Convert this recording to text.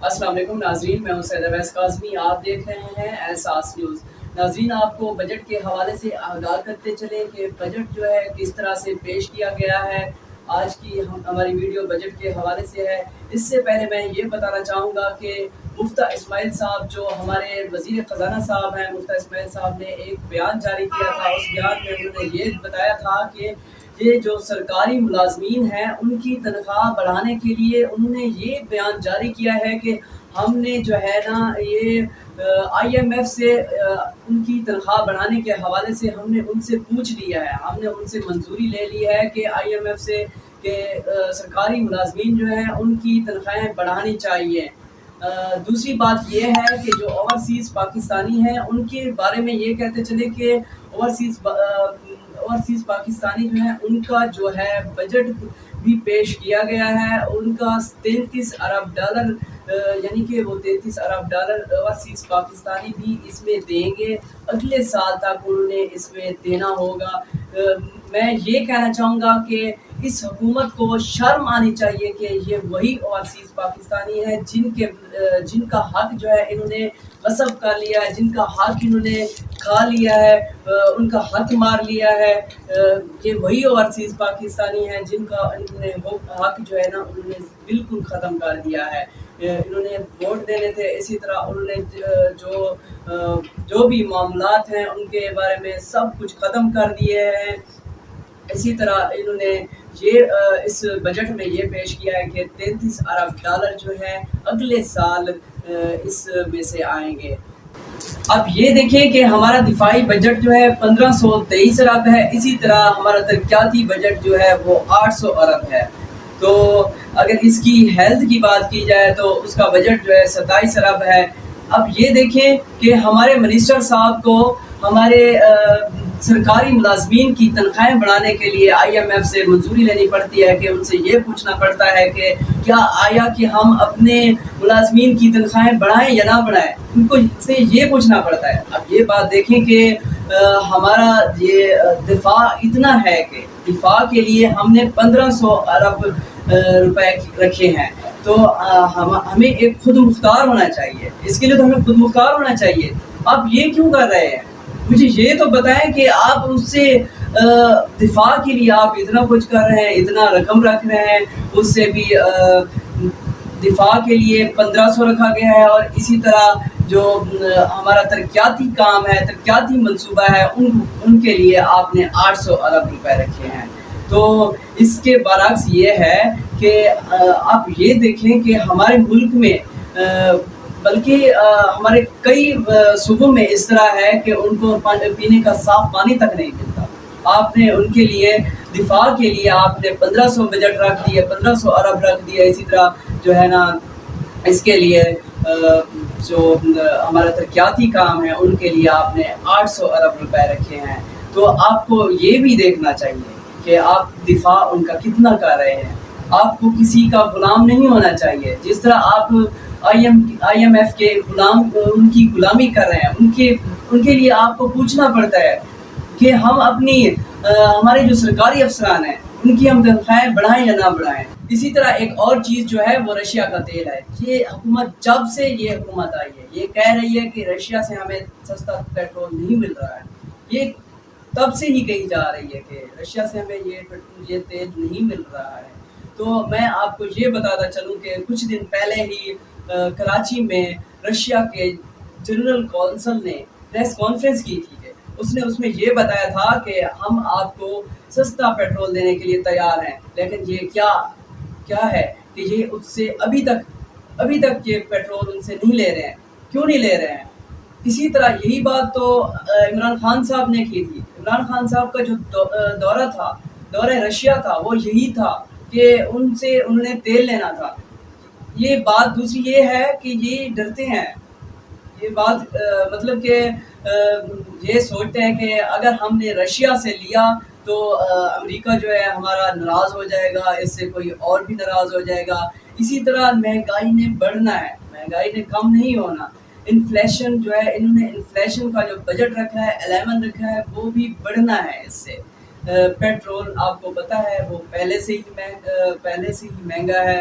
السلام علیکم ناظرین، میں ہوں سید اویس کاظمی، آپ دیکھ رہے ہیں احساس نیوز۔ ناظرین، آپ کو بجٹ کے حوالے سے آگاہ کرتے چلیں کہ بجٹ جو ہے کس طرح سے پیش کیا گیا ہے۔ آج کی ہماری ویڈیو بجٹ کے حوالے سے ہے۔ اس سے پہلے میں یہ بتانا چاہوں گا کہ مفتیٰ اسماعیل صاحب جو ہمارے وزیر خزانہ صاحب ہیں، مفتیٰ اسماعیل صاحب نے ایک بیان جاری کیا تھا۔ اس بیان میں انہوں نے یہ بتایا تھا کہ یہ جو سرکاری ملازمین ہیں ان کی تنخواہ بڑھانے کے لیے انہوں نے یہ بیان جاری کیا ہے کہ ہم نے جو ہے نا یہ آئی ایم ایف سے ان کی تنخواہ بڑھانے کے حوالے سے ہم نے ان سے پوچھ لیا ہے، ہم نے ان سے منظوری لے لی ہے کہ آئی ایم ایف سے کہ سرکاری ملازمین جو ہیں ان کی تنخواہیں بڑھانی چاہیے۔ دوسری بات یہ ہے کہ جو اوورسیز پاکستانی ہیں ان کے بارے میں یہ کہتے چلے کہ اوورسیز پاکستانی جو ہیں ان کا جو ہے بجٹ بھی پیش کیا گیا ہے۔ ان کا 33 ارب ڈالر یعنی کہ وہ 33 ارب ڈالر اوورسیز پاکستانی بھی اس میں دیں گے، اگلے سال تک انہوں نے اس میں دینا ہوگا۔ میں یہ کہنا چاہوں گا کہ اس حکومت کو شرم آنی چاہیے کہ یہ وہی اوورسیز پاکستانی ہیں جن کا حق جو ہے انہوں نے غصب کر لیا ہے، جن کا حق انہوں نے کھا لیا ہے، ان کا حق مار لیا ہے۔ یہ وہی اوورسیز پاکستانی ہیں جن کا انہوں نے حق جو ہے نا انہوں نے بالکل ختم کر دیا ہے۔ انہوں نے ووٹ دینے تھے، اسی طرح انہوں نے جو بھی معاملات ہیں ان کے بارے میں سب کچھ ختم کر دیے ہیں۔ اسی طرح انہوں نے اس بجٹ میں یہ پیش کیا ہے کہ 33 ارب ڈالر جو ہے اگلے سال اس میں سے آئیں گے۔ اب یہ دیکھیں کہ ہمارا دفاعی بجٹ جو ہے 1523 ارب ہے، اسی طرح ہمارا ترقیاتی بجٹ جو ہے وہ 800 ارب ہے۔ تو اگر اس کی ہیلتھ کی بات کی جائے تو اس کا بجٹ جو ہے 27 ارب ہے۔ اب یہ دیکھیں کہ ہمارے منسٹر صاحب کو ہمارے سرکاری ملازمین کی تنخواہیں بڑھانے کے لیے آئی ایم ایف سے منظوری لینی پڑتی ہے کہ ان سے یہ پوچھنا پڑتا ہے کہ کیا آیا کہ ہم اپنے ملازمین کی تنخواہیں بڑھائیں یا نہ بڑھائیں، ان کو سے یہ پوچھنا پڑتا ہے۔ اب یہ بات دیکھیں کہ ہمارا یہ دفاع اتنا ہے کہ دفاع کے لیے ہم نے 1500 ارب روپے رکھے ہیں، تو ہمیں ایک خود مختار ہونا چاہیے، اس کے لیے تو ہمیں خود مختار ہونا چاہیے۔ آپ یہ کیوں کر رہے ہیں؟ مجھے یہ تو بتائیں کہ آپ اس سے دفاع کے لیے آپ اتنا کچھ کر رہے ہیں، اتنا رقم رکھ رہے ہیں، اس سے بھی دفاع کے لیے 1500 رکھا گیا ہے، اور اسی طرح جو ہمارا ترقیاتی کام ہے، ترقیاتی منصوبہ ہے، ان کے لیے آپ نے 800 ارب روپے رکھے ہیں۔ تو اس کے برعکس یہ ہے کہ آپ یہ دیکھیں کہ ہمارے ملک میں بلکہ ہمارے کئی صوبوں میں اس طرح ہے کہ ان کو پینے کا صاف پانی تک نہیں ملتا۔ آپ نے ان کے لیے دفاع کے لیے آپ نے 1500 بجٹ رکھ دیے، 1500 ارب رکھ دیا۔ اسی طرح جو ہے نا اس کے لیے جو ہمارا ترقیاتی کام ہے ان کے لیے آپ نے 800 ارب روپے رکھے ہیں۔ تو آپ کو یہ بھی دیکھنا چاہیے کہ آپ دفاع ان کا کتنا کر رہے ہیں۔ آپ کو کسی کا غلام نہیں ہونا چاہیے، جس طرح آپ آئی ایم ایف کے ان کی غلامی کر رہے ہیں، ان کے لیے آپ کو پوچھنا پڑتا ہے کہ ہم ہمارے جو سرکاری افسران ہیں ان کی ہم تنخواہیں بڑھائیں یا نہ بڑھائیں۔ اسی طرح ایک اور چیز جو ہے وہ رشیا کا تیل ہے۔ یہ حکومت جب سے یہ حکومت آئی ہے یہ کہہ رہی ہے کہ رشیا سے ہمیں سستا پیٹرول نہیں مل رہا ہے، یہ تب سے ہی کہی جا رہی ہے کہ رشیا سے ہمیں یہ تیل نہیں مل رہا ہے۔ تو میں آپ کو یہ بتاتا چلوں کہ کچھ دن پہلے ہی کراچی میں رشیا کے جنرل کونسل نے پریس کانفرنس کی تھی، اس میں یہ بتایا تھا کہ ہم آپ کو سستا پیٹرول دینے کے لیے تیار ہیں، لیکن یہ کیا ہے کہ یہ اس سے ابھی تک یہ پیٹرول ان سے نہیں لے رہے ہیں۔ کیوں نہیں لے رہے ہیں؟ اسی طرح یہی بات تو عمران خان صاحب نے کی تھی۔ عمران خان صاحب کا جو دورہ رشیا تھا وہ یہی تھا کہ انہوں نے تیل لینا تھا۔ یہ بات دوسری یہ ہے کہ یہ ڈرتے ہیں، یہ بات مطلب کہ یہ سوچتے ہیں کہ اگر ہم نے رشیا سے لیا تو امریکہ جو ہے ہمارا ناراض ہو جائے گا، اس سے کوئی اور بھی ناراض ہو جائے گا۔ اسی طرح مہنگائی نے بڑھنا ہے، مہنگائی نے کم نہیں ہونا۔ انفلیشن جو ہے انہوں نے انفلیشن کا جو بجٹ رکھا ہے 11 رکھا ہے وہ بھی بڑھنا ہے اس سے۔ پیٹرول آپ کو پتہ ہے وہ پہلے سے ہی مہنگا ہے۔